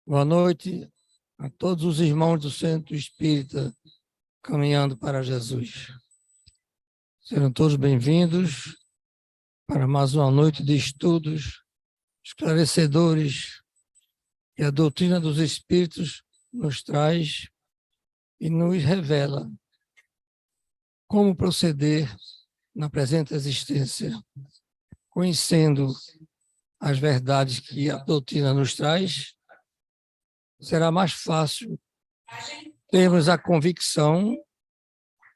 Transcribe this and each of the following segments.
Boa noite a todos os irmãos do Centro Espírita Caminhando para Jesus. Serão todos bem-vindos para mais uma noite de estudos esclarecedores que a doutrina dos Espíritos nos traz e nos revela como proceder na presente existência, conhecendo as verdades que a doutrina nos traz. Será mais fácil termos a convicção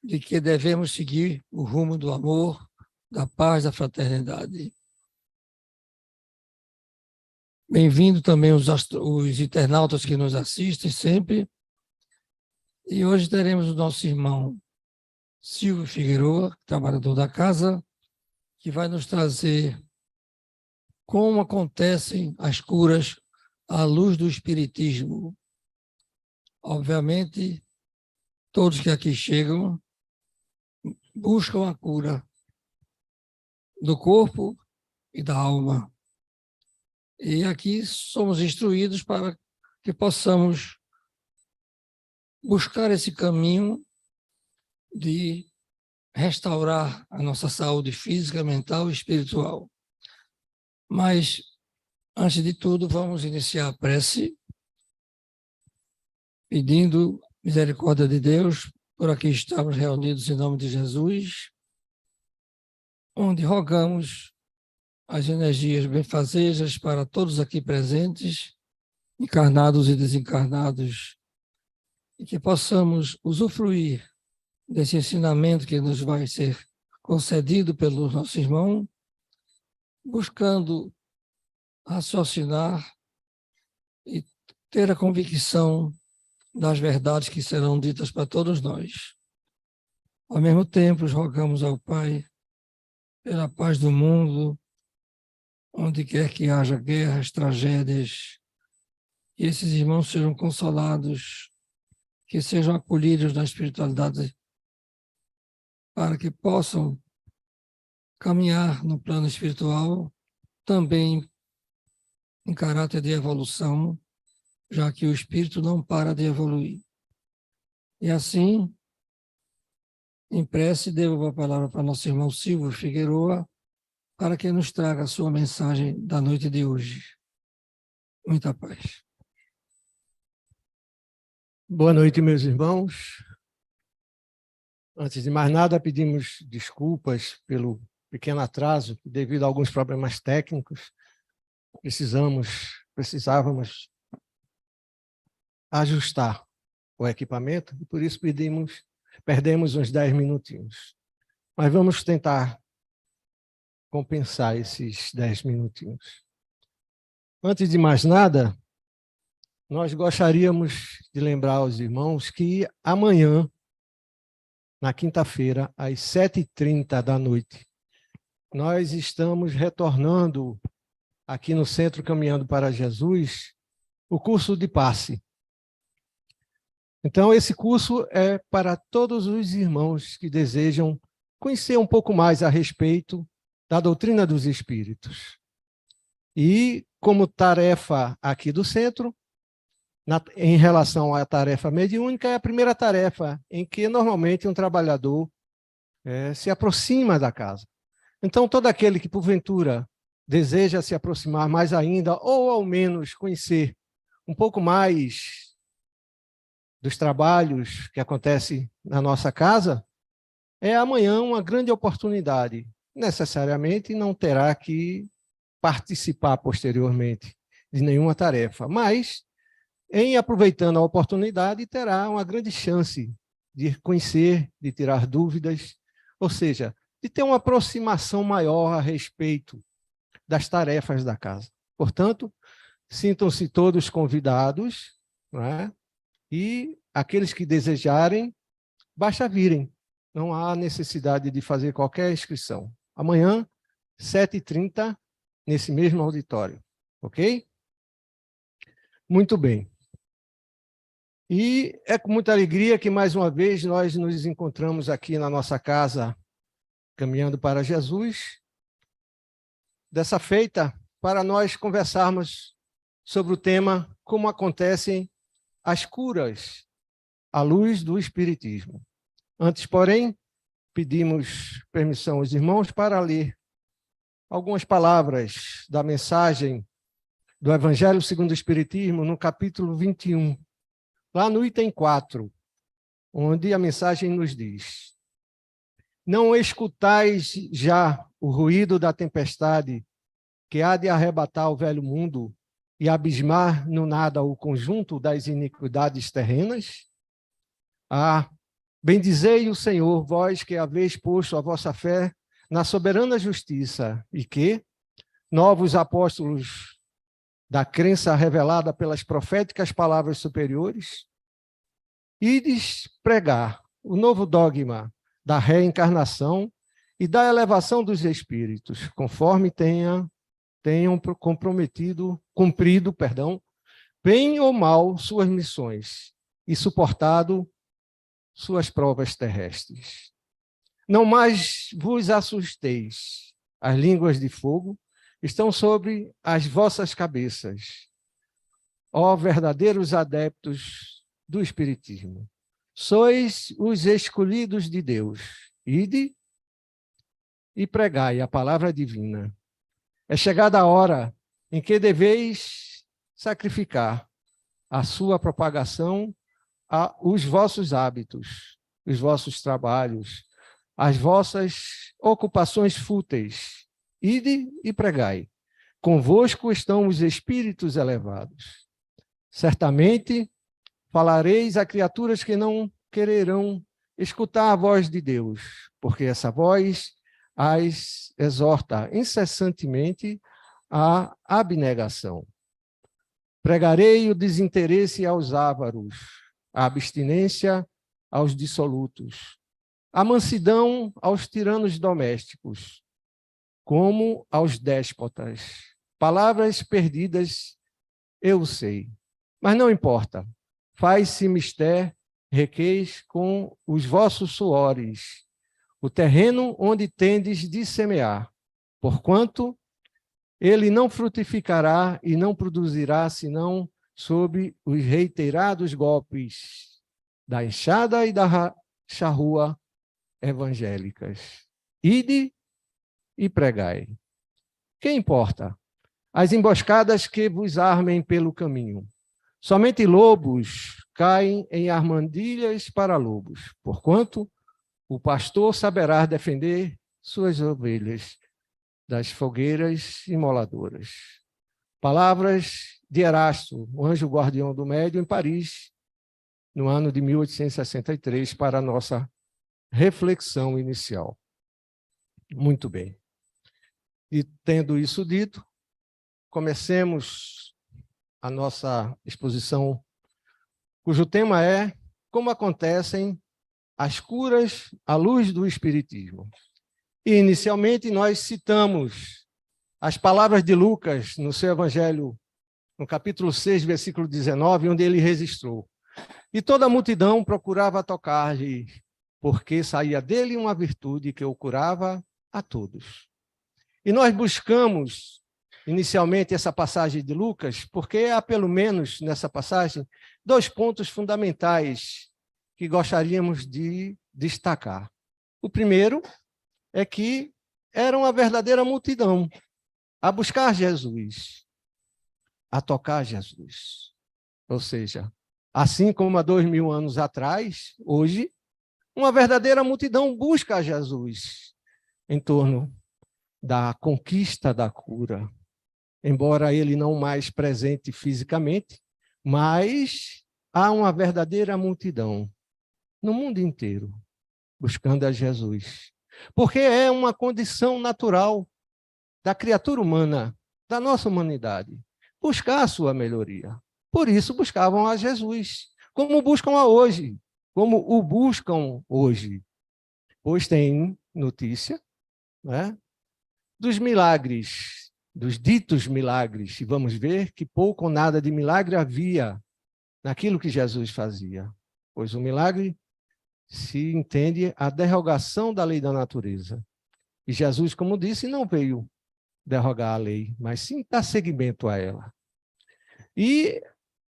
de que devemos seguir o rumo do amor, da paz, da fraternidade. Bem-vindo também os internautas que nos assistem sempre. E hoje teremos o nosso irmão Silvio Figueroa, trabalhador da casa, que vai nos trazer como acontecem as curas à luz do Espiritismo. Obviamente, todos que aqui chegam buscam a cura do corpo e da alma. E aqui somos instruídos para que possamos buscar esse caminho de restaurar a nossa saúde física, mental e espiritual. Mas, antes de tudo, vamos iniciar a prece, pedindo misericórdia de Deus. Por aqui estamos reunidos em nome de Jesus, onde rogamos as energias benfazejas para todos aqui presentes, encarnados e desencarnados, e que possamos usufruir desse ensinamento que nos vai ser concedido pelo nosso irmão, buscando raciocinar e ter a convicção das verdades que serão ditas para todos nós. Ao mesmo tempo, rogamos ao Pai pela paz do mundo, onde quer que haja guerras, tragédias, que esses irmãos sejam consolados, que sejam acolhidos na espiritualidade, para que possam caminhar no plano espiritual, também em caráter de evolução, já que o espírito não para de evoluir. E assim, em prece, devo a palavra para nosso irmão Silvio Figueroa, para que nos traga a sua mensagem da noite de hoje. Muita paz. Boa noite, meus irmãos. Antes de mais nada, pedimos desculpas pelo pequeno atraso, devido a alguns problemas técnicos. Precisávamos ajustar o equipamento e por isso perdemos uns 10 minutinhos. Mas vamos tentar compensar esses 10 minutinhos. Antes de mais nada, nós gostaríamos de lembrar aos irmãos que amanhã, na quinta-feira, às 7h30 da noite, nós estamos retornando aqui no Centro Caminhando para Jesus, o curso de passe. Então, esse curso é para todos os irmãos que desejam conhecer um pouco mais a respeito da doutrina dos Espíritos. E, como tarefa aqui do Centro, em relação à tarefa mediúnica, é a primeira tarefa em que, normalmente, um trabalhador se aproxima da casa. Então, todo aquele que, porventura, deseja se aproximar mais ainda, ou ao menos conhecer um pouco mais dos trabalhos que acontecem na nossa casa, é amanhã uma grande oportunidade. Necessariamente não terá que participar posteriormente de nenhuma tarefa, mas, em aproveitando a oportunidade, terá uma grande chance de conhecer, de tirar dúvidas, ou seja, de ter uma aproximação maior a respeito das tarefas da casa. Portanto, sintam-se todos convidados, não é? E aqueles que desejarem, basta virem. Não há necessidade de fazer qualquer inscrição. Amanhã, 7h30, nesse mesmo auditório. Ok? Muito bem. E é com muita alegria que, mais uma vez, nós nos encontramos aqui na nossa casa, Caminhando para Jesus, dessa feita, para nós conversarmos sobre o tema como acontecem as curas à luz do Espiritismo. Antes, porém, pedimos permissão aos irmãos para ler algumas palavras da mensagem do Evangelho segundo o Espiritismo, no capítulo 21, lá no item 4, onde a mensagem nos diz: não escutais já o ruído da tempestade que há de arrebatar o velho mundo e abismar no nada o conjunto das iniquidades terrenas? Bendizei o Senhor, vós que haveis posto a vossa fé na soberana justiça e que, novos apóstolos da crença revelada pelas proféticas palavras superiores, ides pregar o novo dogma da reencarnação e da elevação dos espíritos, conforme tenham cumprido, bem ou mal suas missões e suportado suas provas terrestres. Não mais vos assusteis, as línguas de fogo estão sobre as vossas cabeças, ó verdadeiros adeptos do Espiritismo. Sois os escolhidos de Deus. Ide e pregai a palavra divina. É chegada a hora em que deveis sacrificar a sua propagação, os vossos hábitos, os vossos trabalhos, as vossas ocupações fúteis. Ide e pregai. Convosco estão os espíritos elevados. Certamente falareis a criaturas que não quererão escutar a voz de Deus, porque essa voz as exorta incessantemente à abnegação. Pregarei o desinteresse aos ávaros, a abstinência aos dissolutos, a mansidão aos tiranos domésticos, como aos déspotas. Palavras perdidas, eu sei, mas não importa. Faz-se mister, requeis com os vossos suores, o terreno onde tendes de semear, porquanto ele não frutificará e não produzirá, senão sob os reiterados golpes da enxada e da charrua evangélicas. Ide e pregai. Que importa? As emboscadas que vos armem pelo caminho. Somente lobos caem em armadilhas para lobos, porquanto o pastor saberá defender suas ovelhas das fogueiras imoladoras. Palavras de Erasto, o anjo guardião do médium, em Paris, no ano de 1863, para a nossa reflexão inicial. Muito bem. E tendo isso dito, comecemos a nossa exposição, cujo tema é como acontecem as curas à luz do Espiritismo. E, inicialmente, nós citamos as palavras de Lucas no seu Evangelho, no capítulo 6, versículo 19, onde ele registrou: e toda a multidão procurava tocar-lhe, porque saía dele uma virtude que o curava a todos. E nós buscamos, inicialmente, essa passagem de Lucas, porque há, pelo menos, nessa passagem, 2 pontos fundamentais que gostaríamos de destacar. O primeiro é que era uma verdadeira multidão a buscar Jesus, a tocar Jesus. Ou seja, assim como há 2000 anos atrás, hoje, uma verdadeira multidão busca a Jesus em torno da conquista da cura, embora ele não mais presente fisicamente, mas há uma verdadeira multidão no mundo inteiro buscando a Jesus, porque é uma condição natural da criatura humana, da nossa humanidade, buscar a sua melhoria. Por isso buscavam a Jesus, como buscam a hoje, como o buscam hoje, pois tem notícia, né, dos milagres, dos ditos milagres, e vamos ver que pouco ou nada de milagre havia naquilo que Jesus fazia, pois o milagre se entende a derrogação da lei da natureza. E Jesus, como disse, não veio derrogar a lei, mas sim dar seguimento a ela. E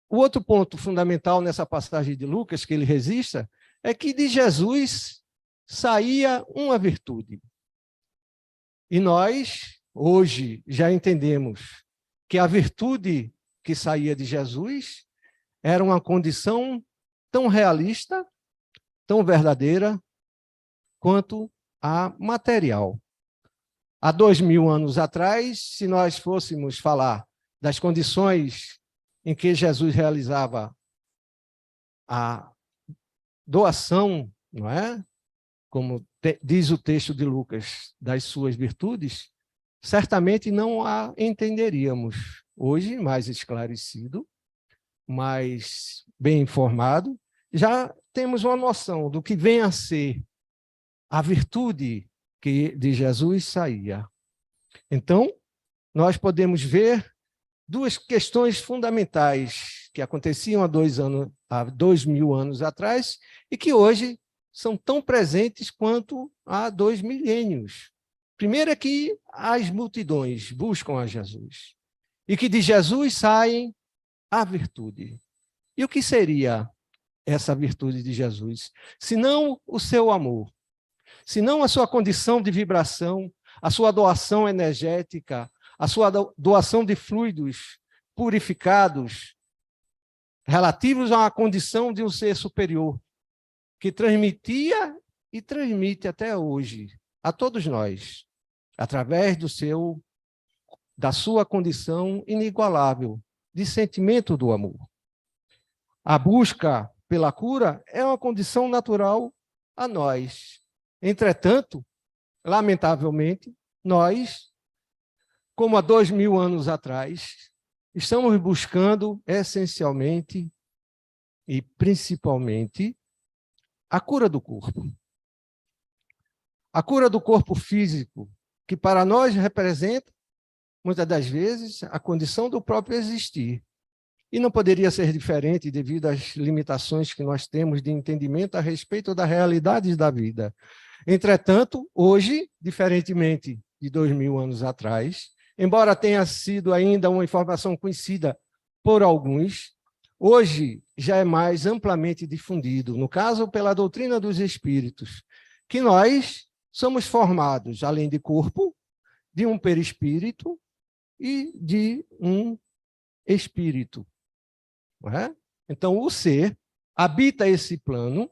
o outro ponto fundamental nessa passagem de Lucas, que ele registra, é que de Jesus saía uma virtude. E nós, hoje, já entendemos que a virtude que saía de Jesus era uma condição tão realista, tão verdadeira, quanto a material. Há 2000 anos atrás, se nós fôssemos falar das condições em que Jesus realizava a doação, não é? Como diz o texto de Lucas, das suas virtudes, certamente não a entenderíamos. Hoje, mais esclarecido, mais bem informado, já temos uma noção do que vem a ser a virtude que de Jesus saía. Então, nós podemos ver duas questões fundamentais que aconteciam há 2000 anos atrás e que hoje são tão presentes quanto há 2 milênios. Primeiro é que as multidões buscam a Jesus e que de Jesus saem a virtude. E o que seria essa virtude de Jesus? Senão o seu amor, senão a sua condição de vibração, a sua doação energética, a sua doação de fluidos purificados, relativos a uma condição de um ser superior, que transmitia e transmite até hoje a todos nós, através da sua condição inigualável de sentimento do amor. A busca pela cura é uma condição natural a nós. Entretanto, lamentavelmente, nós, como há 2000 anos atrás, estamos buscando essencialmente e principalmente a cura do corpo. A cura do corpo físico, que para nós representa, muitas das vezes, a condição do próprio existir. E não poderia ser diferente devido às limitações que nós temos de entendimento a respeito das realidades da vida. Entretanto, hoje, diferentemente de 2000 anos atrás, embora tenha sido ainda uma informação conhecida por alguns, hoje já é mais amplamente difundido, no caso, pela doutrina dos espíritos, que nós somos formados, além de corpo, de um perispírito e de um espírito. Não é? Então, o ser habita esse plano,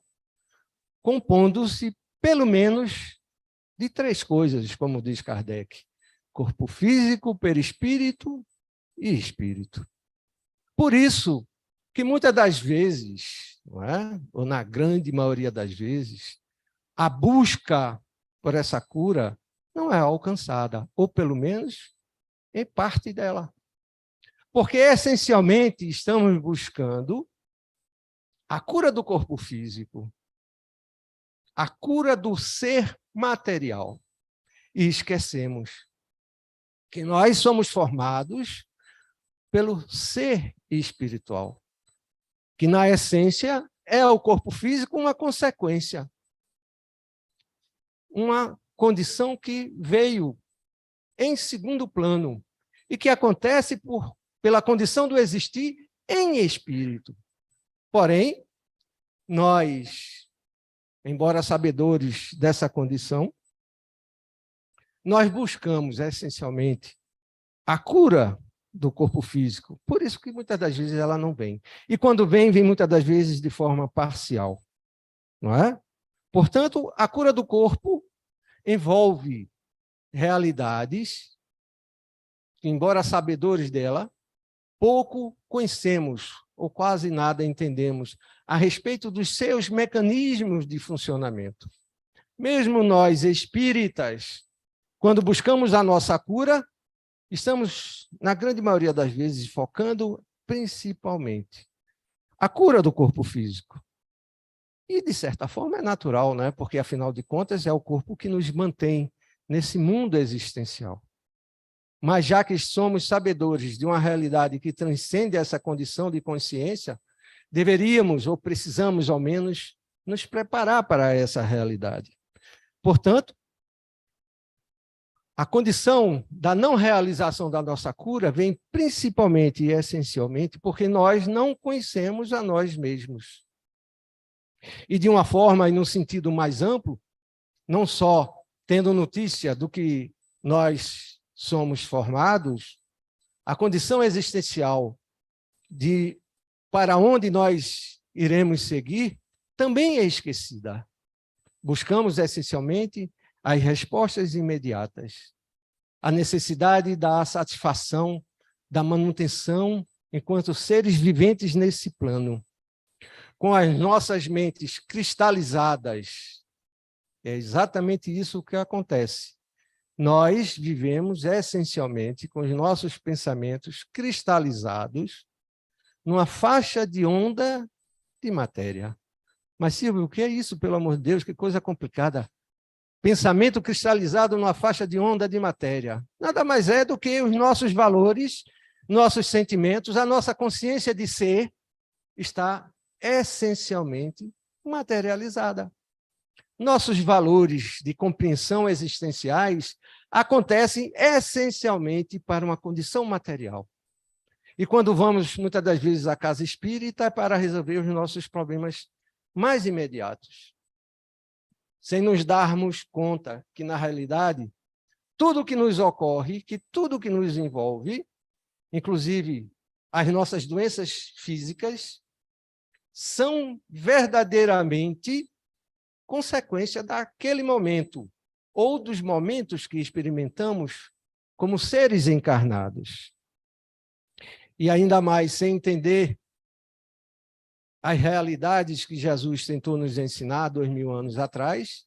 compondo-se, pelo menos, de 3 coisas, como diz Kardec: corpo físico, perispírito e espírito. Por isso que muitas das vezes, não é? Ou na grande maioria das vezes, a busca por essa cura não é alcançada, ou pelo menos em parte dela. Porque, essencialmente, estamos buscando a cura do corpo físico, a cura do ser material. E esquecemos que nós somos formados pelo ser espiritual, que, na essência, é o corpo físico uma consequência, uma condição que veio em segundo plano e que acontece pela condição do existir em espírito. Porém, nós, embora sabedores dessa condição, nós buscamos essencialmente a cura do corpo físico. Por isso que muitas das vezes ela não vem. E quando vem muitas das vezes de forma parcial. Não é? Portanto, a cura do corpo envolve realidades que, embora sabedores dela, pouco conhecemos ou quase nada entendemos a respeito dos seus mecanismos de funcionamento. Mesmo nós, espíritas, quando buscamos a nossa cura, estamos, na grande maioria das vezes, focando principalmente a cura do corpo físico. E, de certa forma, é natural, né? Porque, afinal de contas, é o corpo que nos mantém nesse mundo existencial. Mas, já que somos sabedores de uma realidade que transcende essa condição de consciência, deveríamos, ou precisamos, ao menos, nos preparar para essa realidade. Portanto, A condição da não realização da nossa cura vem principalmente e essencialmente porque nós não conhecemos a nós mesmos. E de uma forma e num sentido mais amplo, não só tendo notícia do que nós somos formados, a condição existencial de para onde nós iremos seguir também é esquecida. Buscamos essencialmente as respostas imediatas, a necessidade da satisfação, da manutenção enquanto seres viventes nesse plano. Com as nossas mentes cristalizadas, é exatamente isso que acontece. Nós vivemos essencialmente com os nossos pensamentos cristalizados numa faixa de onda de matéria. Mas, Silvio, o que é isso, pelo amor de Deus? Que coisa complicada. Pensamento cristalizado numa faixa de onda de matéria. Nada mais é do que os nossos valores, nossos sentimentos, a nossa consciência de ser está essencialmente materializada. Nossos valores de compreensão existenciais acontecem essencialmente para uma condição material. E quando vamos, muitas das vezes, à casa espírita, é para resolver os nossos problemas mais imediatos, sem nos darmos conta que, na realidade, tudo que nos ocorre, que tudo que nos envolve, inclusive as nossas doenças físicas, são verdadeiramente consequência daquele momento, ou dos momentos que experimentamos como seres encarnados. E ainda mais, sem entender as realidades que Jesus tentou nos ensinar 2000 anos atrás,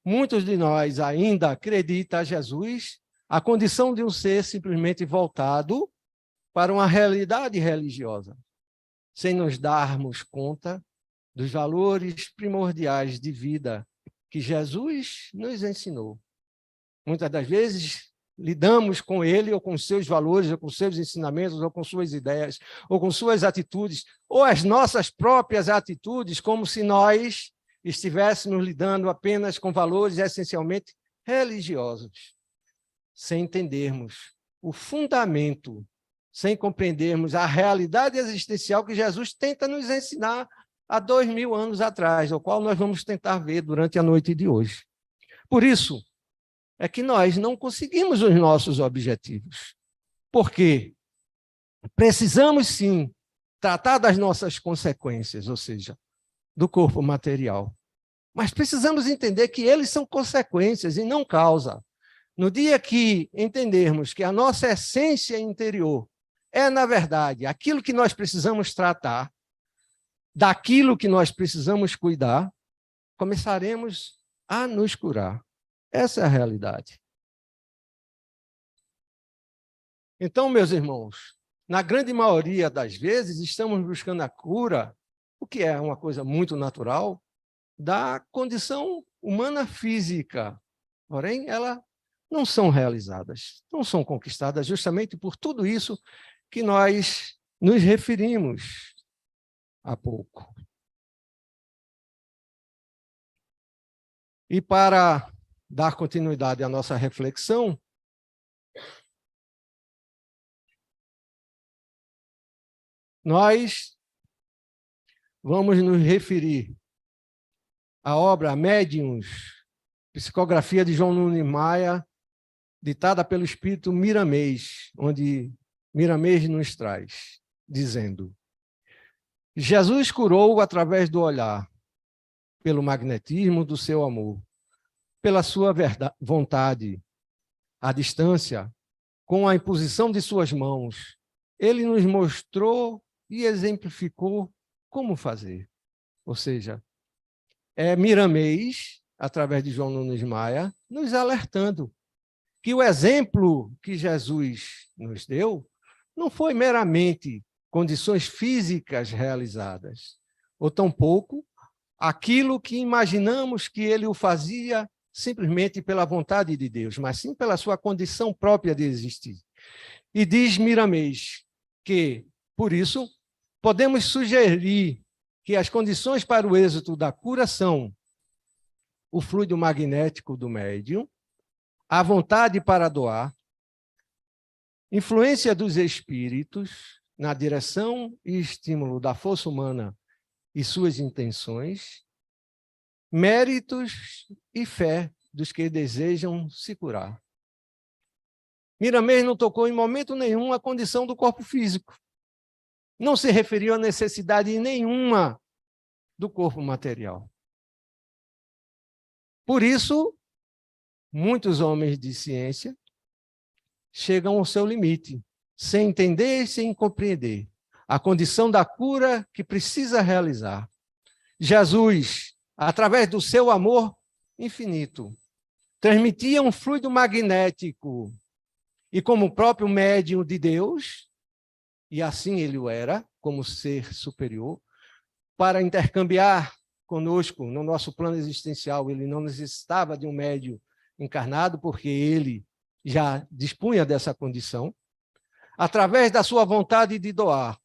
muitos de nós ainda acreditam a Jesus a condição de um ser simplesmente voltado para uma realidade religiosa, sem nos darmos conta dos valores primordiais de vida que Jesus nos ensinou. Muitas das vezes, lidamos com ele, ou com seus valores, ou com seus ensinamentos, ou com suas ideias, ou com suas atitudes, ou as nossas próprias atitudes, como se nós estivéssemos lidando apenas com valores essencialmente religiosos, sem entendermos o fundamento, sem compreendermos a realidade existencial que Jesus tenta nos ensinar há 2000 anos atrás, o qual nós vamos tentar ver durante a noite de hoje. Por isso, é que nós não conseguimos os nossos objetivos. Porque precisamos, sim, tratar das nossas consequências, ou seja, do corpo material. Mas precisamos entender que eles são consequências e não causa. No dia que entendermos que a nossa essência interior é, na verdade, aquilo que nós precisamos tratar, daquilo que nós precisamos cuidar, começaremos a nos curar. Essa é a realidade. Então, meus irmãos, na grande maioria das vezes, estamos buscando a cura, o que é uma coisa muito natural, da condição humana física. Porém, elas não são realizadas, não são conquistadas justamente por tudo isso que nós nos referimos há pouco. E para dar continuidade à nossa reflexão, nós vamos nos referir à obra Médiuns, psicografia de João Nunes Maia, ditada pelo espírito Miramês, onde Miramês nos traz, dizendo: Jesus curou através do olhar, pelo magnetismo do seu amor, pela sua vontade, à distância, com a imposição de suas mãos, ele nos mostrou e exemplificou como fazer. Ou seja, é Miramês, através de João Nunes Maia, nos alertando que o exemplo que Jesus nos deu não foi meramente condições físicas realizadas, ou tampouco aquilo que imaginamos que ele o fazia simplesmente pela vontade de Deus, mas sim pela sua condição própria de existir. E diz Miramês que, por isso, podemos sugerir que as condições para o êxito da cura são o fluido magnético do médium, a vontade para doar, influência dos espíritos na direção e estímulo da força humana e suas intenções, méritos e fé dos que desejam se curar. Miramês não tocou em momento nenhum a condição do corpo físico. Não se referiu a necessidade nenhuma do corpo material. Por isso, muitos homens de ciência chegam ao seu limite, sem entender e sem compreender a condição da cura que precisa realizar. Jesus, através do seu amor infinito, transmitia um fluido magnético e como próprio médium de Deus, e assim ele o era, como ser superior, para intercambiar conosco no nosso plano existencial. Ele não necessitava de um médium encarnado, porque ele já dispunha dessa condição. Através da sua vontade de doar,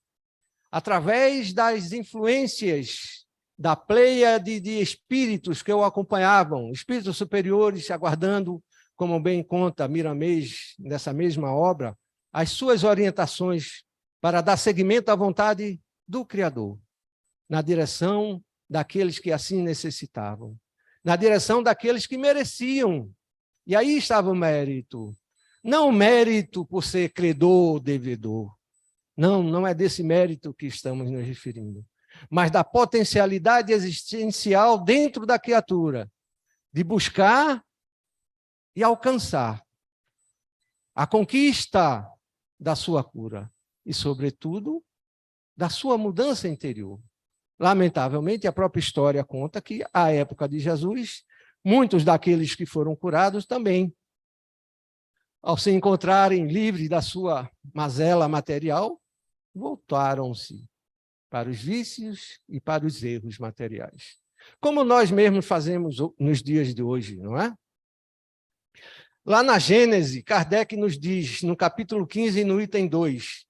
através das influências da pleiade de espíritos que o acompanhavam, espíritos superiores aguardando, como bem conta Miramês nessa mesma obra, as suas orientações para dar seguimento à vontade do Criador, na direção daqueles que assim necessitavam, na direção daqueles que mereciam. E aí estava o mérito. Não o mérito por ser credor ou devedor. Não, não é desse mérito que estamos nos referindo, mas da potencialidade existencial dentro da criatura, de buscar e alcançar a conquista da sua cura e, sobretudo, da sua mudança interior. Lamentavelmente, a própria história conta que, à época de Jesus, muitos daqueles que foram curados também, ao se encontrarem livres da sua mazela material, voltaram-se para os vícios e para os erros materiais. Como nós mesmos fazemos nos dias de hoje, não é? Lá na Gênese, Kardec nos diz, no capítulo 15, no item 2,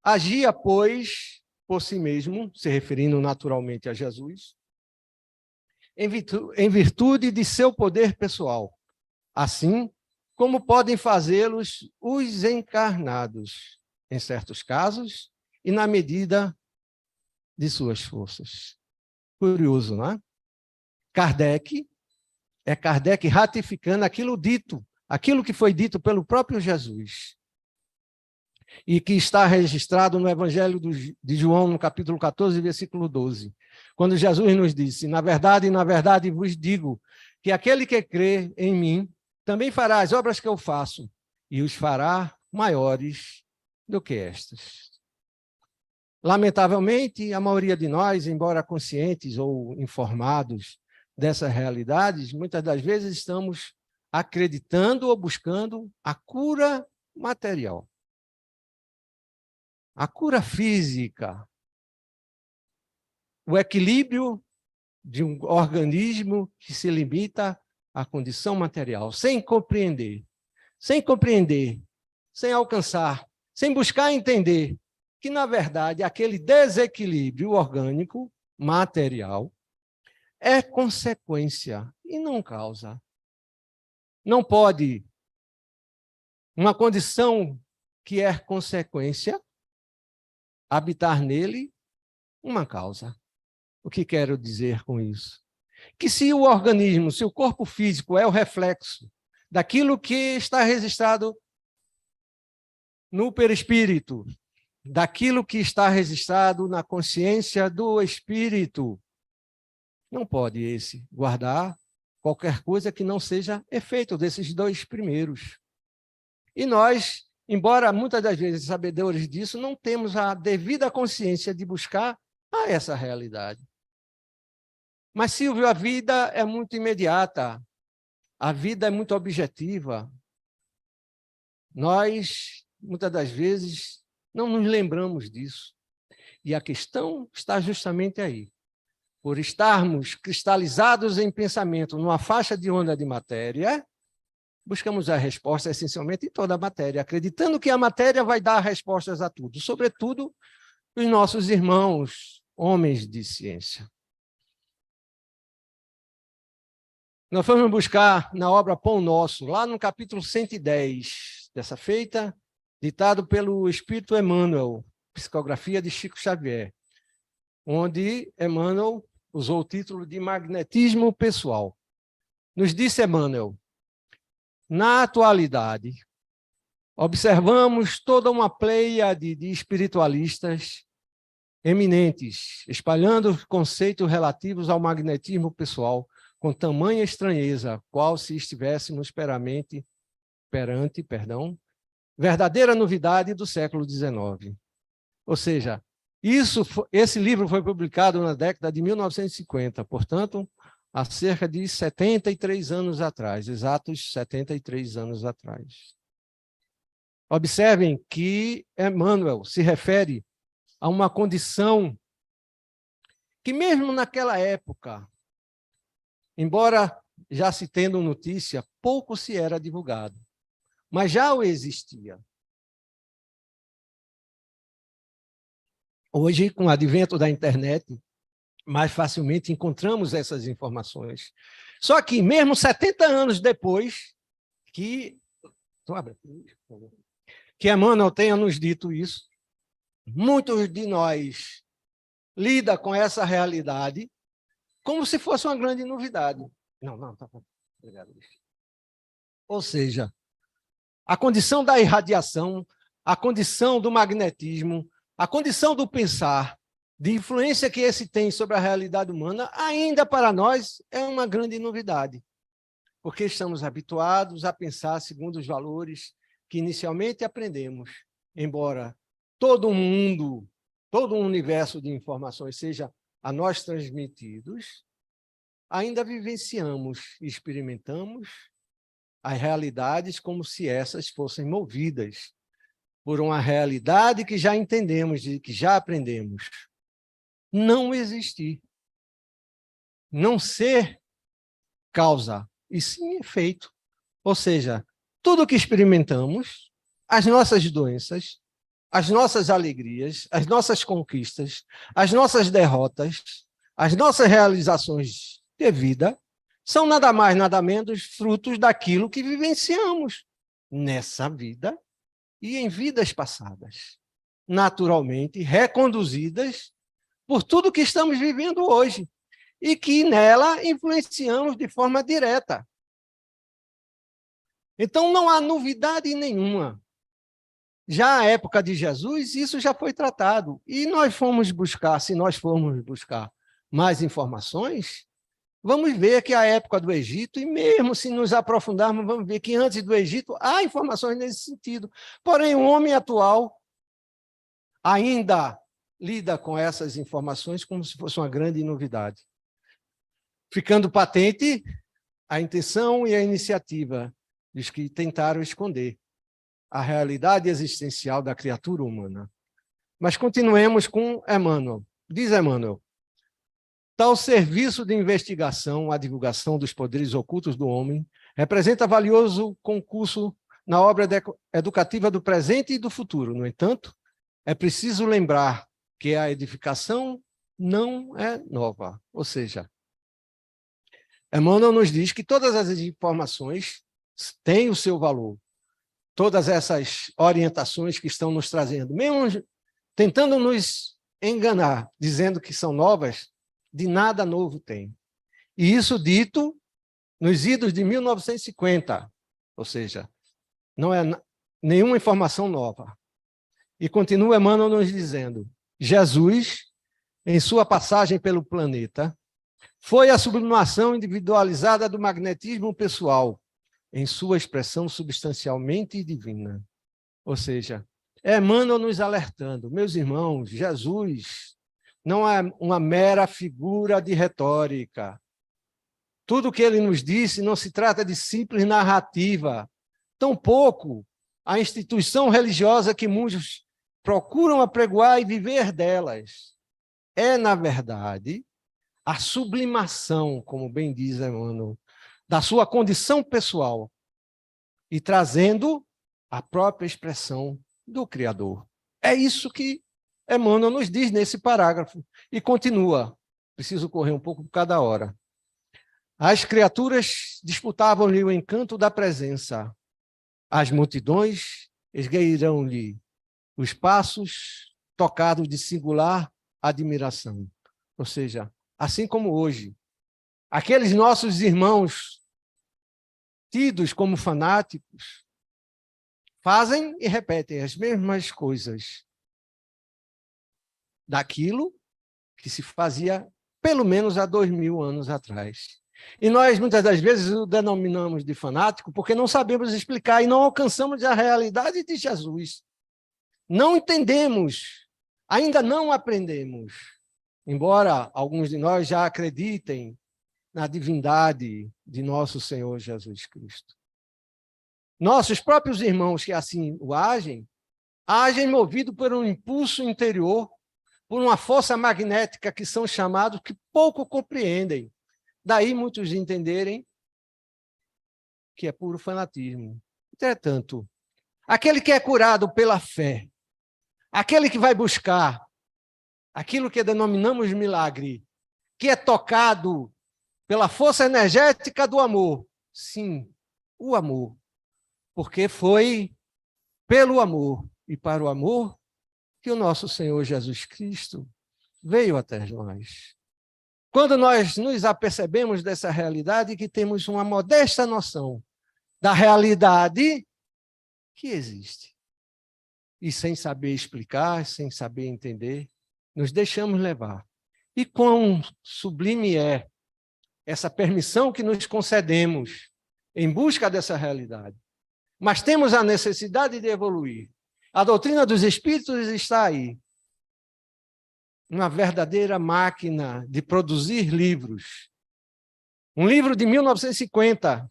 agia, pois, por si mesmo, se referindo naturalmente a Jesus, em virtude de seu poder pessoal, assim como podem fazê-los os encarnados, em certos casos, e na medida de suas forças. Curioso, não é? Kardec ratificando aquilo dito, aquilo que foi dito pelo próprio Jesus, e que está registrado no Evangelho de João, no capítulo 14, versículo 12, quando Jesus nos disse: na verdade vos digo, que aquele que crê em mim, também fará as obras que eu faço, e os fará maiores do que estas. Lamentavelmente, a maioria de nós, embora conscientes ou informados dessas realidades, muitas das vezes estamos acreditando ou buscando a cura material, a cura física, o equilíbrio de um organismo que se limita à condição material, sem compreender, sem alcançar, sem buscar entender que, na verdade, aquele desequilíbrio orgânico, material, é consequência e não causa. Não pode uma condição que é consequência habitar nele uma causa. O que quero dizer com isso? Que se o organismo, se o corpo físico é o reflexo daquilo que está registrado no perispírito, daquilo que está registrado na consciência do espírito, não pode esse guardar qualquer coisa que não seja efeito desses dois primeiros. E nós, embora muitas das vezes sabedores disso, não temos a devida consciência de buscar a essa realidade. Mas, Silvio, a vida é muito imediata, a vida é muito objetiva. Nós, muitas das vezes, não nos lembramos disso. E a questão está justamente aí. Por estarmos cristalizados em pensamento numa faixa de onda de matéria, buscamos a resposta essencialmente em toda a matéria, acreditando que a matéria vai dar respostas a tudo, sobretudo os nossos irmãos, homens de ciência. Nós fomos buscar na obra Pão Nosso, lá no capítulo 110 dessa feita, ditado pelo Espírito Emmanuel, psicografia de Chico Xavier, onde Emmanuel usou o título de magnetismo pessoal. Nos disse Emmanuel: na atualidade, observamos toda uma pleiade de espiritualistas eminentes, espalhando conceitos relativos ao magnetismo pessoal, com tamanha estranheza, qual se estivéssemos perante verdadeira novidade do século XIX. Ou seja, esse livro foi publicado na década de 1950, portanto, há cerca de 73 anos atrás, exatos 73 anos atrás. Observem que Emmanuel se refere a uma condição que mesmo naquela época, embora já se tendo notícia, pouco se era divulgado, mas já o existia. Hoje, com o advento da internet, mais facilmente encontramos essas informações. Só que, mesmo 70 anos depois, que Emmanuel tenha nos dito isso, muitos de nós lidam com essa realidade como se fosse uma grande novidade. Não, tá bom. Obrigado. Ou seja, a condição da irradiação, a condição do magnetismo, a condição do pensar, de influência que esse tem sobre a realidade humana, ainda para nós é uma grande novidade, porque estamos habituados a pensar segundo os valores que inicialmente aprendemos, embora todo mundo, todo um universo de informações seja a nós transmitidos, ainda vivenciamos e experimentamos as realidades como se essas fossem movidas por uma realidade que já entendemos, que já aprendemos. Não existir. Não ser causa, e sim efeito. Ou seja, tudo que experimentamos, as nossas doenças, as nossas alegrias, as nossas conquistas, as nossas derrotas, as nossas realizações de vida, são nada mais, nada menos frutos daquilo que vivenciamos nessa vida e em vidas passadas, naturalmente reconduzidas por tudo que estamos vivendo hoje e que nela influenciamos de forma direta. Então, não há novidade nenhuma. Já à época de Jesus, isso já foi tratado. E nós fomos buscar, se nós formos buscar mais informações, vamos ver que a época do Egito, e mesmo se nos aprofundarmos, vamos ver que antes do Egito há informações nesse sentido. Porém, o homem atual ainda lida com essas informações como se fosse uma grande novidade, ficando patente a intenção e a iniciativa dos que tentaram esconder a realidade existencial da criatura humana. Mas continuemos com Emmanuel. Diz Emmanuel: tal serviço de investigação, a divulgação dos poderes ocultos do homem, representa valioso concurso na obra educativa do presente e do futuro. No entanto, é preciso lembrar que a edificação não é nova. Ou seja, Emmanuel nos diz que todas as informações têm o seu valor. Todas essas orientações que estão nos trazendo, mesmo tentando nos enganar, dizendo que são novas, de nada novo tem. E isso dito nos idos de 1950, ou seja, não é nenhuma informação nova. E continua Emmanuel nos dizendo: Jesus, em sua passagem pelo planeta, foi a sublimação individualizada do magnetismo pessoal, em sua expressão substancialmente divina. Ou seja, Emmanuel nos alertando: meus irmãos, Jesus não é uma mera figura de retórica. Tudo o que ele nos disse não se trata de simples narrativa, tampouco a instituição religiosa que muitos procuram apregoar e viver delas. É, na verdade, a sublimação, como bem diz Emmanuel, da sua condição pessoal e trazendo a própria expressão do Criador. É isso que Emmanuel nos diz nesse parágrafo. E continua. Preciso correr um pouco por cada hora. As criaturas disputavam-lhe o encanto da presença. As multidões esgueirão-lhe os passos, tocados de singular admiração. Ou seja, assim como hoje, aqueles nossos irmãos tidos como fanáticos fazem e repetem as mesmas coisas daquilo que se fazia pelo menos há 2000 anos atrás. E nós, muitas das vezes, o denominamos de fanático porque não sabemos explicar e não alcançamos a realidade de Jesus. Não entendemos, ainda não aprendemos, embora alguns de nós já acreditem na divindade de nosso Senhor Jesus Cristo. Nossos próprios irmãos que assim o agem movidos por um impulso interior, por uma força magnética que são chamados que pouco compreendem. Daí muitos entenderem que é puro fanatismo. Entretanto, aquele que é curado pela fé, aquele que vai buscar aquilo que denominamos milagre, que é tocado pela força energética do amor. Sim, o amor. Porque foi pelo amor e para o amor que o nosso Senhor Jesus Cristo veio até nós. Quando nós nos apercebemos dessa realidade, que temos uma modesta noção da realidade que existe, e sem saber explicar, sem saber entender, nos deixamos levar. E quão sublime é essa permissão que nos concedemos em busca dessa realidade. Mas temos a necessidade de evoluir. A doutrina dos espíritos está aí. Uma verdadeira máquina de produzir livros. Um livro de 1950.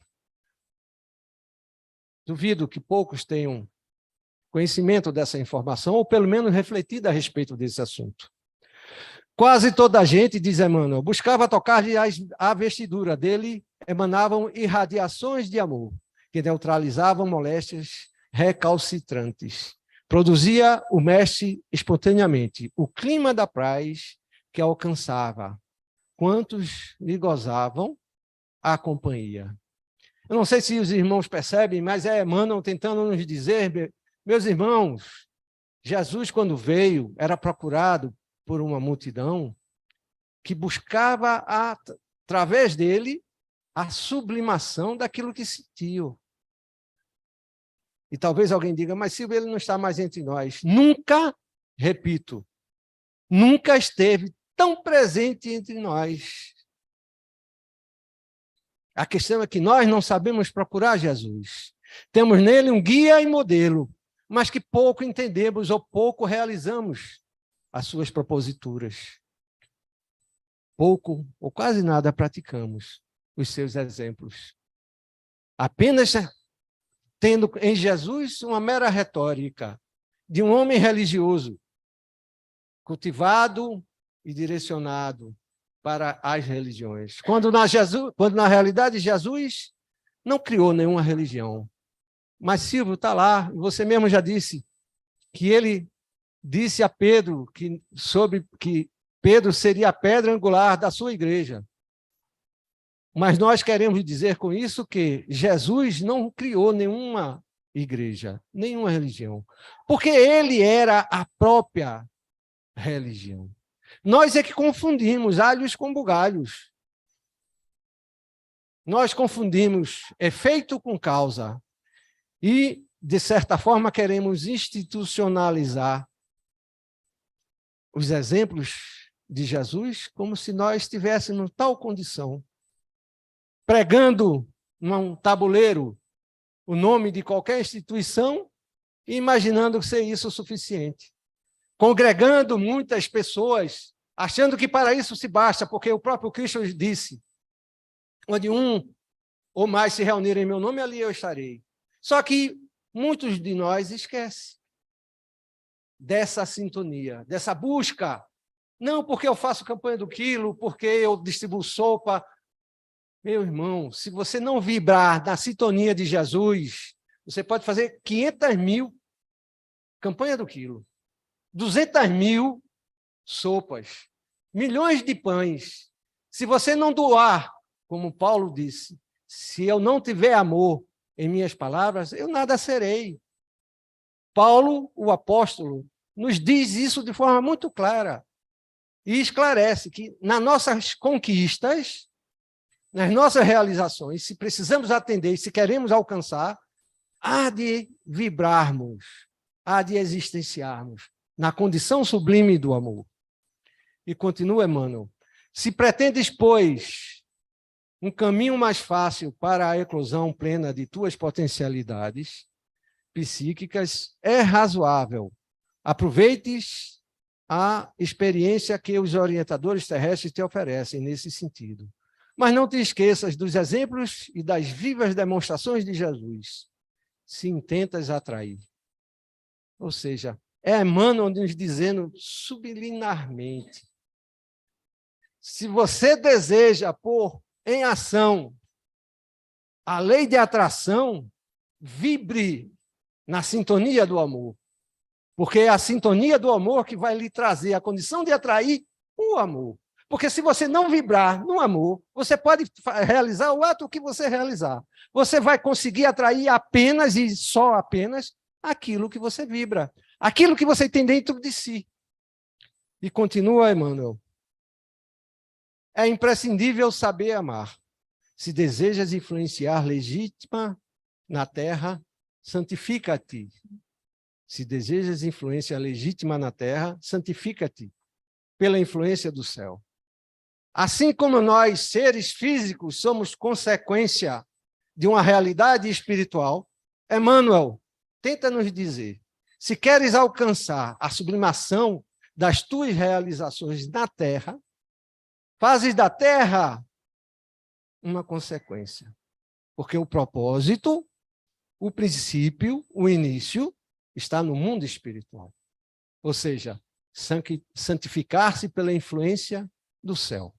Duvido que poucos tenham conhecimento dessa informação, ou pelo menos refletido a respeito desse assunto. Quase toda a gente, diz Emmanuel, buscava tocar-lhe a vestidura dele, emanavam irradiações de amor, que neutralizavam moléstias recalcitrantes. Produzia o mestre espontaneamente o clima da paz que alcançava. Quantos lhe gozavam a companhia? Eu não sei se os irmãos percebem, mas é Emmanuel tentando nos dizer, meus irmãos, Jesus, quando veio, era procurado por uma multidão que buscava, através dele, a sublimação daquilo que sentiu. E talvez alguém diga, mas Silvio, ele não está mais entre nós. Nunca, repito, nunca esteve tão presente entre nós. A questão é que nós não sabemos procurar Jesus. Temos nele um guia e modelo, mas que pouco entendemos ou pouco realizamos as suas proposituras. Pouco ou quase nada praticamos os seus exemplos. Apenas tendo em Jesus uma mera retórica de um homem religioso, cultivado e direcionado para as religiões. Quando na realidade Jesus não criou nenhuma religião. Mas Silvio está lá, você mesmo já disse, que ele disse a Pedro que Pedro seria a pedra angular da sua igreja. Mas nós queremos dizer com isso que Jesus não criou nenhuma igreja, nenhuma religião, porque ele era a própria religião. Nós é que confundimos alhos com bugalhos. Nós confundimos efeito com causa e, de certa forma, queremos institucionalizar os exemplos de Jesus como se nós estivéssemos tal condição, pregando num tabuleiro o nome de qualquer instituição e imaginando ser isso o suficiente. Congregando muitas pessoas, achando que para isso se basta, porque o próprio Cristo disse, onde um ou mais se reunirem em meu nome, ali eu estarei. Só que muitos de nós esquecem dessa sintonia, dessa busca. Não porque eu faço campanha do quilo, porque eu distribuo sopa. Meu irmão, se você não vibrar na sintonia de Jesus, você pode fazer 500.000 campanha do quilo, 200.000 sopas, milhões de pães. Se você não doar como Paulo disse, se eu não tiver amor em minhas palavras, eu nada serei. Paulo, o apóstolo, nos diz isso de forma muito clara e esclarece que nas nossas conquistas, nas nossas realizações, se precisamos atender, se queremos alcançar, há de vibrarmos, há de existenciarmos na condição sublime do amor. E continua Emmanuel, se pretendes, pois, um caminho mais fácil para a eclosão plena de tuas potencialidades psíquicas, é razoável. Aproveites a experiência que os orientadores terrestres te oferecem nesse sentido. Mas não te esqueças dos exemplos e das vivas demonstrações de Jesus, se intentas atrair. Ou seja, é Emmanuel nos dizendo subliminarmente, se você deseja pôr em ação a lei de atração, vibre na sintonia do amor. Porque é a sintonia do amor que vai lhe trazer a condição de atrair o amor. Porque se você não vibrar no amor, você pode realizar o ato que você realizar. Você vai conseguir atrair apenas e só apenas aquilo que você vibra, aquilo que você tem dentro de si. E continua Emmanuel. É imprescindível saber amar. Se desejas influenciar legítima na terra, santifica-te. Se desejas influência legítima na terra, santifica-te pela influência do céu. Assim como nós, seres físicos, somos consequência de uma realidade espiritual, Emmanuel tenta nos dizer, se queres alcançar a sublimação das tuas realizações na terra, fazes da terra uma consequência. Porque o propósito, o princípio, o início, está no mundo espiritual. Ou seja, santificar-se pela influência do céu.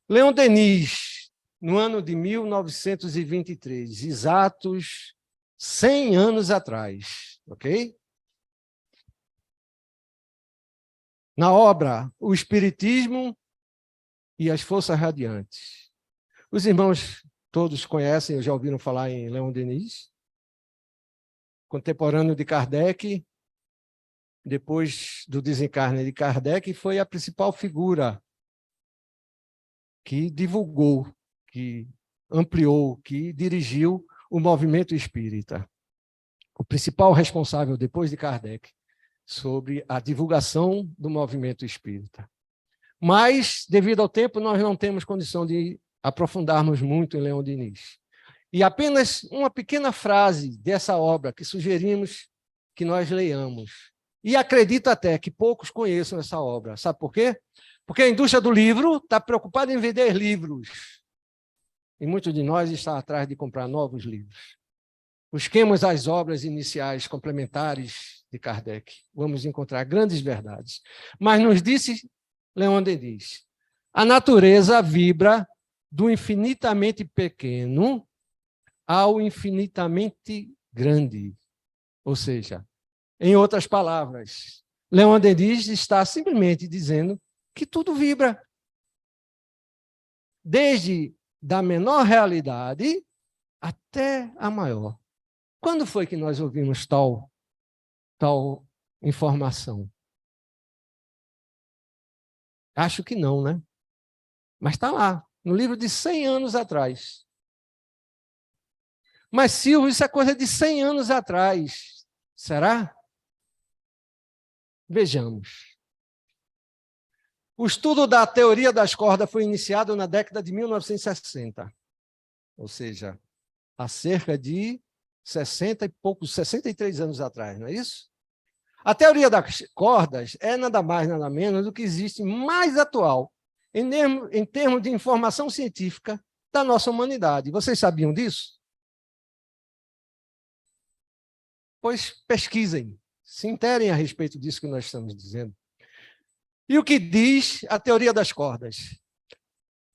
Leon Denis, no ano de 1923, exatos 100 anos atrás, ok? Na obra O Espiritismo e as Forças Radiantes. Os irmãos todos conhecem, já ouviram falar em Leon Denis, contemporâneo de Kardec, depois do desencarne de Kardec, foi a principal figura que divulgou, que ampliou, que dirigiu o movimento espírita. O principal responsável, depois de Kardec, sobre a divulgação do movimento espírita. Mas, devido ao tempo, nós não temos condição de aprofundarmos muito em Leon Denis. E apenas uma pequena frase dessa obra que sugerimos que nós leiamos. E acredito até que poucos conheçam essa obra. Sabe por quê? Porque a indústria do livro está preocupada em vender livros. E muitos de nós estão atrás de comprar novos livros. Busquemos as obras iniciais complementares de Kardec. Vamos encontrar grandes verdades. Mas nos disse Leon Denis, a natureza vibra do infinitamente pequeno ao infinitamente grande. Ou seja, em outras palavras, Leon Denis está simplesmente dizendo que tudo vibra. Desde da menor realidade até a maior. Quando foi que nós ouvimos tal informação? Acho que não, né? Mas está lá, no livro de 100 anos atrás. Mas, Silvio, isso é coisa de 100 anos atrás. Será? Vejamos. O estudo da teoria das cordas foi iniciado na década de 1960. Ou seja, há cerca de 63 anos atrás, não é isso? A teoria das cordas é nada mais, nada menos do que existe mais atual em termos de informação científica da nossa humanidade. Vocês sabiam disso? Pois pesquisem, se interem a respeito disso que nós estamos dizendo. E o que diz a teoria das cordas?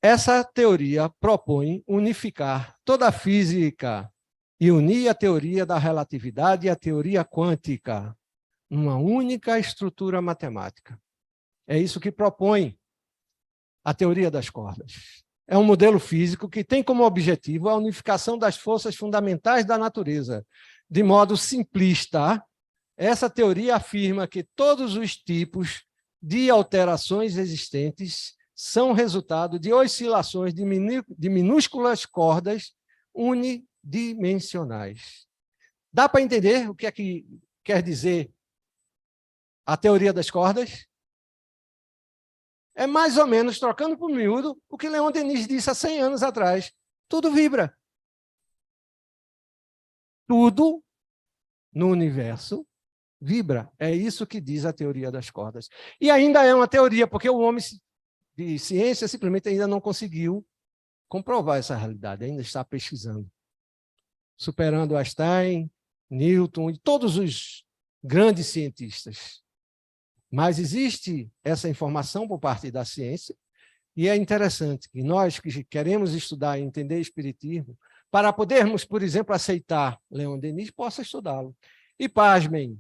Essa teoria propõe unificar toda a física e unir a teoria da relatividade e a teoria quântica numa única estrutura matemática. É isso que propõe a teoria das cordas. É um modelo físico que tem como objetivo a unificação das forças fundamentais da natureza. De modo simplista, essa teoria afirma que todos os tipos de alterações existentes são resultado de oscilações de minúsculas cordas unidimensionais. Dá para entender o que é que quer dizer a teoria das cordas? É mais ou menos, trocando por miúdo, o que Leon Denis disse há 100 anos atrás. Tudo vibra. Tudo no universo vibra. É isso que diz a teoria das cordas. E ainda é uma teoria, porque o homem de ciência simplesmente ainda não conseguiu comprovar essa realidade, ainda está pesquisando. Superando Einstein, Newton e todos os grandes cientistas. Mas existe essa informação por parte da ciência, e é interessante que nós que queremos estudar e entender espiritismo, para podermos, por exemplo, aceitar Leon Denis, possa estudá-lo. E pasmem,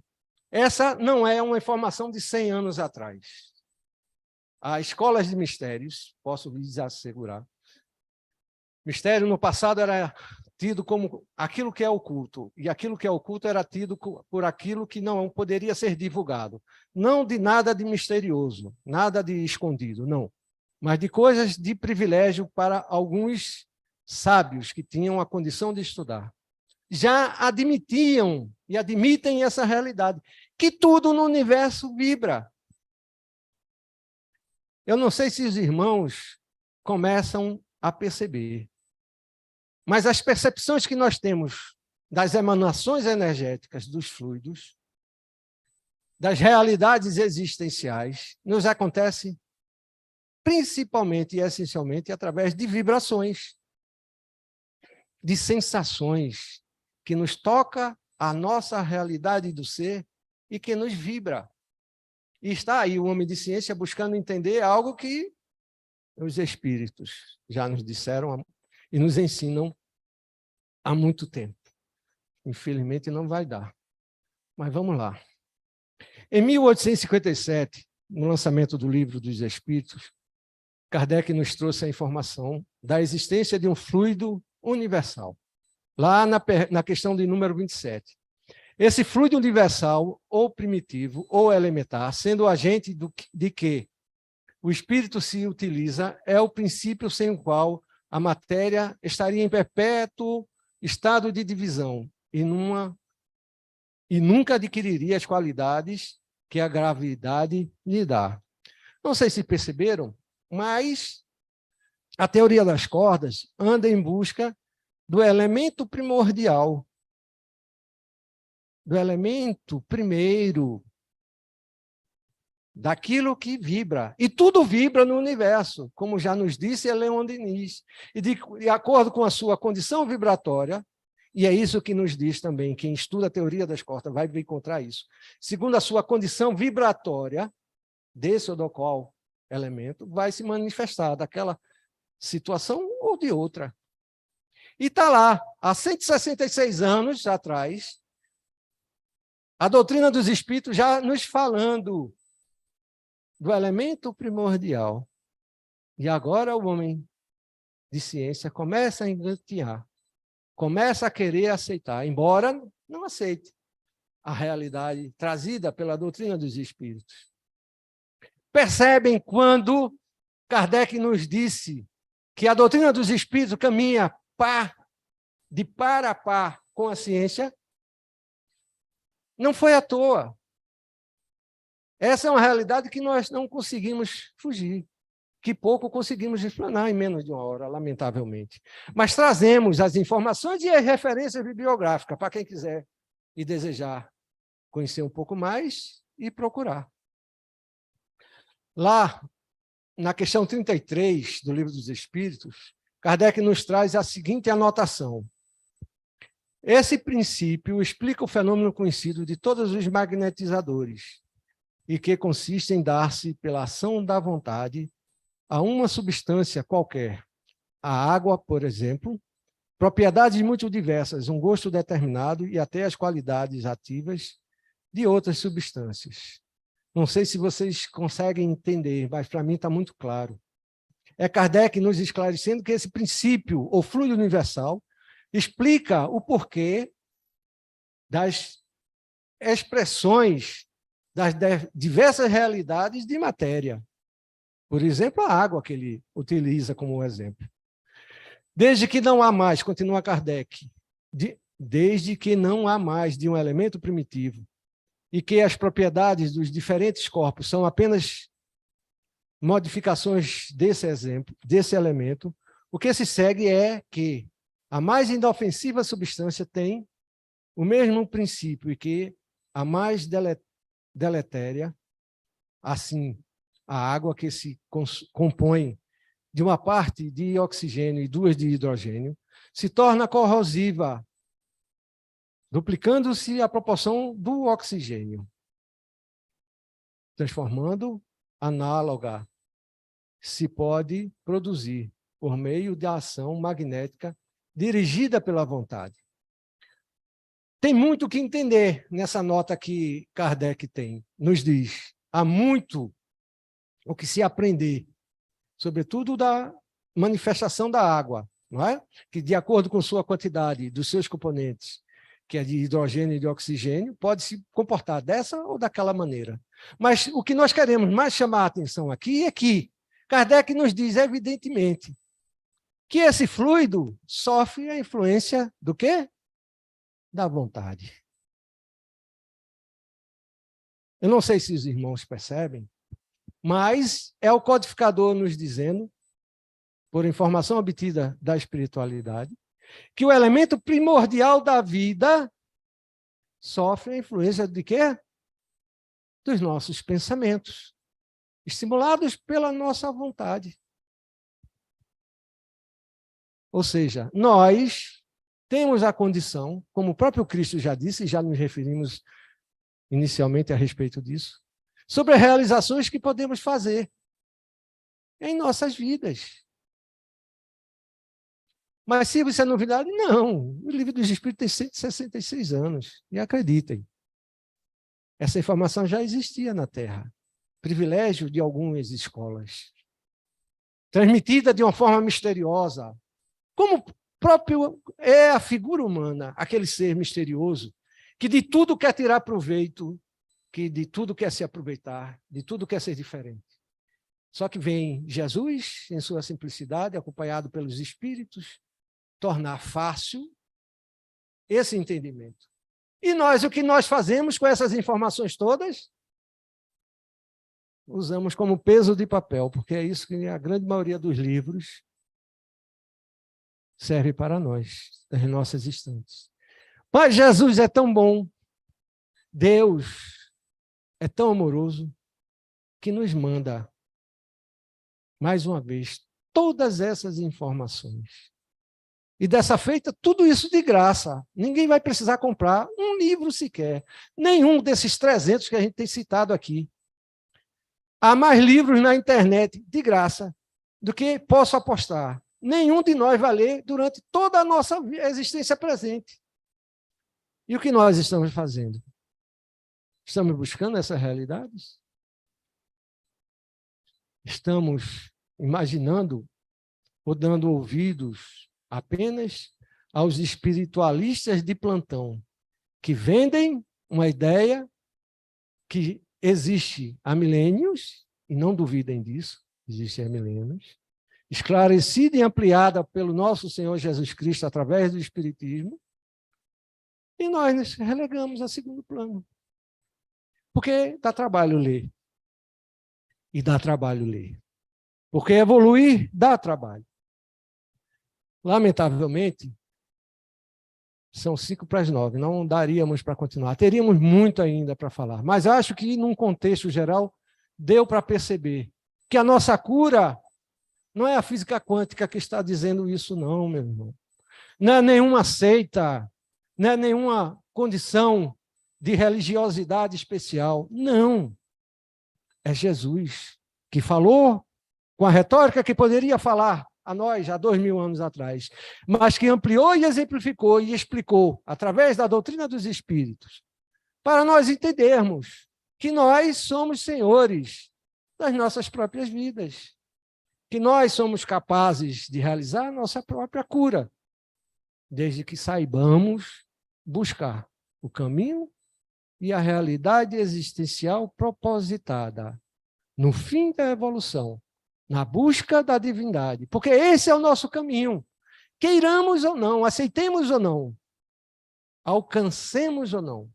essa não é uma informação de 100 anos atrás. As escolas de mistérios, posso lhes assegurar, mistério no passado era tido como aquilo que é oculto, e aquilo que é oculto era tido por aquilo que não poderia ser divulgado. Não de nada de misterioso, nada de escondido, não. Mas de coisas de privilégio para alguns sábios que tinham a condição de estudar. Já admitiam e admitem essa realidade, que tudo no universo vibra. Eu não sei se os irmãos começam a perceber, mas as percepções que nós temos das emanações energéticas dos fluidos, das realidades existenciais, nos acontece principalmente e essencialmente através de vibrações, de sensações que nos toca a nossa realidade do ser e que nos vibra. E está aí o homem de ciência buscando entender algo que os espíritos já nos disseram e nos ensinam há muito tempo. Infelizmente não vai dar. Mas vamos lá. Em 1857, no lançamento do Livro dos Espíritos, Kardec nos trouxe a informação da existência de um fluido universal, lá na questão de número 27. Esse fluido universal, ou primitivo, ou elementar, sendo o agente de que o espírito se utiliza, é o princípio sem o qual a matéria estaria em perpétuo estado de divisão e nunca adquiriria as qualidades que a gravidade lhe dá. Não sei se perceberam, mas a teoria das cordas anda em busca do elemento primordial, do elemento primeiro, daquilo que vibra. E tudo vibra no universo, como já nos disse Leon Denis. E de acordo com a sua condição vibratória, e é isso que nos diz também, quem estuda a teoria das cordas vai encontrar isso. Segundo a sua condição vibratória, desse ou do qual elemento, vai se manifestar daquela situação ou de outra. E está lá, há 166 anos atrás, a doutrina dos espíritos já nos falando do elemento primordial. E agora o homem de ciência começa a engatinhar, começa a querer aceitar, embora não aceite a realidade trazida pela doutrina dos espíritos. Percebem quando Kardec nos disse que a doutrina dos espíritos caminha de par a par com a ciência? Não foi à toa. Essa é uma realidade que nós não conseguimos fugir, que pouco conseguimos explanar em menos de uma hora, lamentavelmente. Mas trazemos as informações e as referências bibliográficas para quem quiser e desejar conhecer um pouco mais e procurar. Lá, na questão 33 do Livro dos Espíritos, Kardec nos traz a seguinte anotação. Esse princípio explica o fenômeno conhecido de todos os magnetizadores, e que consiste em dar-se pela ação da vontade a uma substância qualquer, a água, por exemplo, propriedades muito diversas, um gosto determinado e até as qualidades ativas de outras substâncias. Não sei se vocês conseguem entender, mas para mim está muito claro. é Kardec nos esclarecendo que esse princípio, ou fluido universal, explica o porquê das expressões das diversas realidades de matéria. Por exemplo, a água que ele utiliza como exemplo. Desde que não há mais, continua Kardec, desde que não há mais de um elemento primitivo e que as propriedades dos diferentes corpos são apenas modificações desse elemento, o que se segue é que a mais inofensiva substância tem o mesmo princípio e que a mais deletéria, assim, a água que se compõe de uma parte de oxigênio e duas de hidrogênio, se torna corrosiva, duplicando-se a proporção do oxigênio, transformando análoga, se pode produzir por meio da ação magnética dirigida pela vontade. Tem muito o que entender nessa nota que Kardec nos diz. Há muito o que se aprender, sobretudo da manifestação da água, não é? Que, de acordo com sua quantidade dos seus componentes, que é de hidrogênio e de oxigênio, pode se comportar dessa ou daquela maneira. Mas o que nós queremos mais chamar a atenção aqui é que Kardec nos diz, evidentemente, que esse fluido sofre a influência do quê? Da vontade. Eu não sei se os irmãos percebem, mas é o codificador nos dizendo, por informação obtida da espiritualidade, que o elemento primordial da vida sofre a influência de quê? Dos nossos pensamentos, estimulados pela nossa vontade. Ou seja, nós temos a condição, como o próprio Cristo já disse, e já nos referimos inicialmente a respeito disso, sobre as realizações que podemos fazer em nossas vidas. Mas se isso é novidade, não. O Livro dos Espíritos tem 166 anos, e acreditem, essa informação já existia na Terra. Privilégio de algumas escolas. Transmitida de uma forma misteriosa. Como próprio é a figura humana, aquele ser misterioso, que de tudo quer tirar proveito, que de tudo quer se aproveitar, de tudo quer ser diferente. Só que vem Jesus, em sua simplicidade, acompanhado pelos espíritos, tornar fácil esse entendimento. E nós, o que nós fazemos com essas informações todas? Usamos como peso de papel, porque é isso que a grande maioria dos livros serve para nós, das nossas estantes. Mas Jesus é tão bom, Deus é tão amoroso, que nos manda, mais uma vez, todas essas informações. E dessa feita, tudo isso de graça. Ninguém vai precisar comprar um livro sequer. Nenhum desses 300 que a gente tem citado aqui. Há mais livros na internet, de graça, do que posso apostar. Nenhum de nós vai ler durante toda a nossa existência presente. E o que nós estamos fazendo? Estamos buscando essas realidades? Estamos imaginando ou dando ouvidos apenas aos espiritualistas de plantão, que vendem uma ideia que existe há milênios, e não duvidem disso, existe há milênios, esclarecida e ampliada pelo nosso Senhor Jesus Cristo através do Espiritismo, e nós nos relegamos a segundo plano. Porque dá trabalho ler. E dá trabalho ler. Porque evoluir dá trabalho. Lamentavelmente, são 8:55, não daríamos para continuar. Teríamos muito ainda para falar, mas acho que, num contexto geral, deu para perceber que a nossa cura não é a física quântica que está dizendo isso, não, meu irmão. Não é nenhuma seita, não é nenhuma condição de religiosidade especial. Não. É Jesus que falou com a retórica que poderia falar a nós há 2000 anos atrás, mas que ampliou e exemplificou e explicou através da doutrina dos espíritos, para nós entendermos que nós somos senhores das nossas próprias vidas. que nós somos capazes de realizar a nossa própria cura, desde que saibamos buscar o caminho e a realidade existencial propositada no fim da evolução, na busca da divindade, porque esse é o nosso caminho. Queiramos ou não, aceitemos ou não, alcancemos ou não,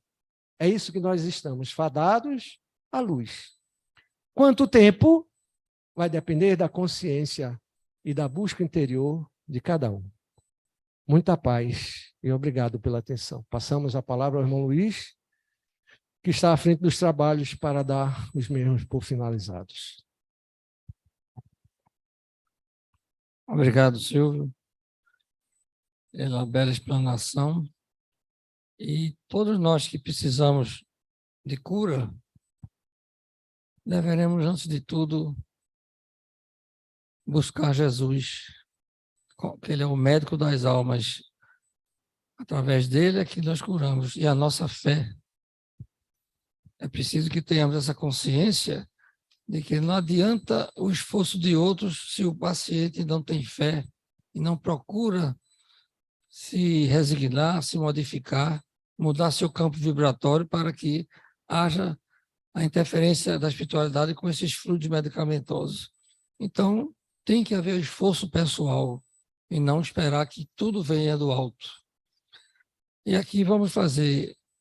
é isso que nós estamos fadados à luz. Quanto tempo vai depender da consciência e da busca interior de cada um. Muita paz e obrigado pela atenção. Passamos a palavra ao irmão Luiz, que está à frente dos trabalhos para dar os mesmos por finalizados. Obrigado, Silvio, pela bela explanação. E todos nós que precisamos de cura, deveremos, antes de tudo, buscar Jesus, que Ele é o médico das almas. Através dele é que nós curamos. E a nossa fé. É preciso que tenhamos essa consciência de que não adianta o esforço de outros se o paciente não tem fé e não procura se resignar, se modificar, mudar seu campo vibratório para que haja a interferência da espiritualidade com esses fluidos medicamentosos. Então, tem que haver esforço pessoal e não esperar que tudo venha do alto. E aqui vamos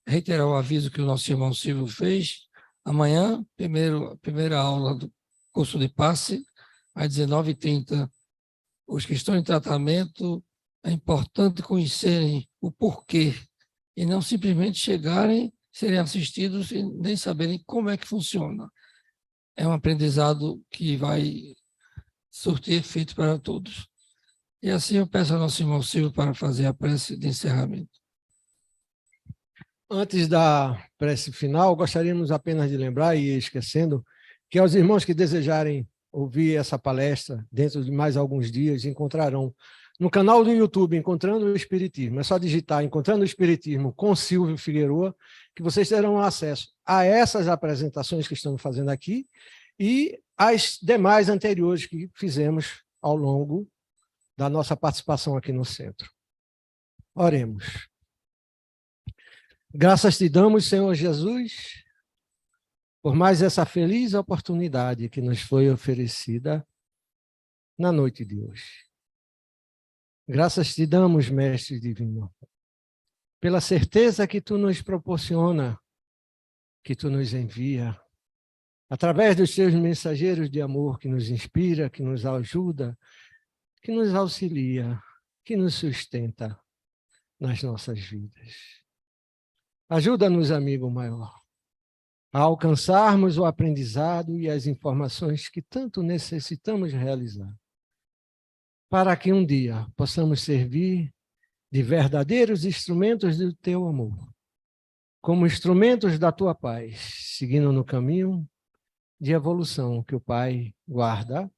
reiterar o aviso que o nosso irmão Silvio fez. Amanhã, primeira aula do curso de passe, às 19h30. Os que estão em tratamento, é importante conhecerem o porquê e não simplesmente chegarem, serem assistidos e nem saberem como é que funciona. É um aprendizado que vai surtir efeito para todos. E assim eu peço ao nosso irmão Silvio para fazer a prece de encerramento. Antes da prece final, gostaríamos apenas de lembrar, e esquecendo, que aos irmãos que desejarem ouvir essa palestra dentro de mais alguns dias, encontrarão no canal do YouTube Encontrando o Espiritismo. É só digitar Encontrando o Espiritismo com Silvio Figueroa, que vocês terão acesso a essas apresentações que estamos fazendo aqui e as demais anteriores que fizemos ao longo da nossa participação aqui no centro. Oremos. Graças te damos, Senhor Jesus, por mais essa feliz oportunidade que nos foi oferecida na noite de hoje. Graças te damos, Mestre Divino, pela certeza que tu nos proporciona, que tu nos envia, através dos teus mensageiros de amor que nos inspira, que nos ajuda, que nos auxilia, que nos sustenta nas nossas vidas. Ajuda-nos, amigo maior, a alcançarmos o aprendizado e as informações que tanto necessitamos realizar, para que um dia possamos servir de verdadeiros instrumentos do teu amor, como instrumentos da tua paz, seguindo no caminho de evolução que o Pai guarda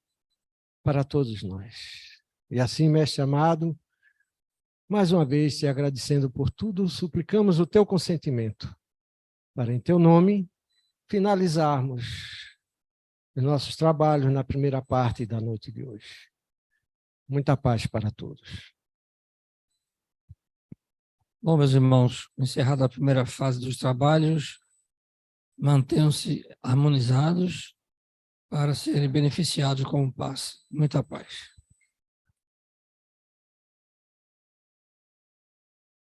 para todos nós. E assim, Mestre amado, mais uma vez, te agradecendo por tudo, suplicamos o teu consentimento para, em teu nome, finalizarmos os nossos trabalhos na primeira parte da noite de hoje. Muita paz para todos. Bom, meus irmãos, encerrada a primeira fase dos trabalhos, mantenham-se harmonizados para serem beneficiados com o passe. Muita paz.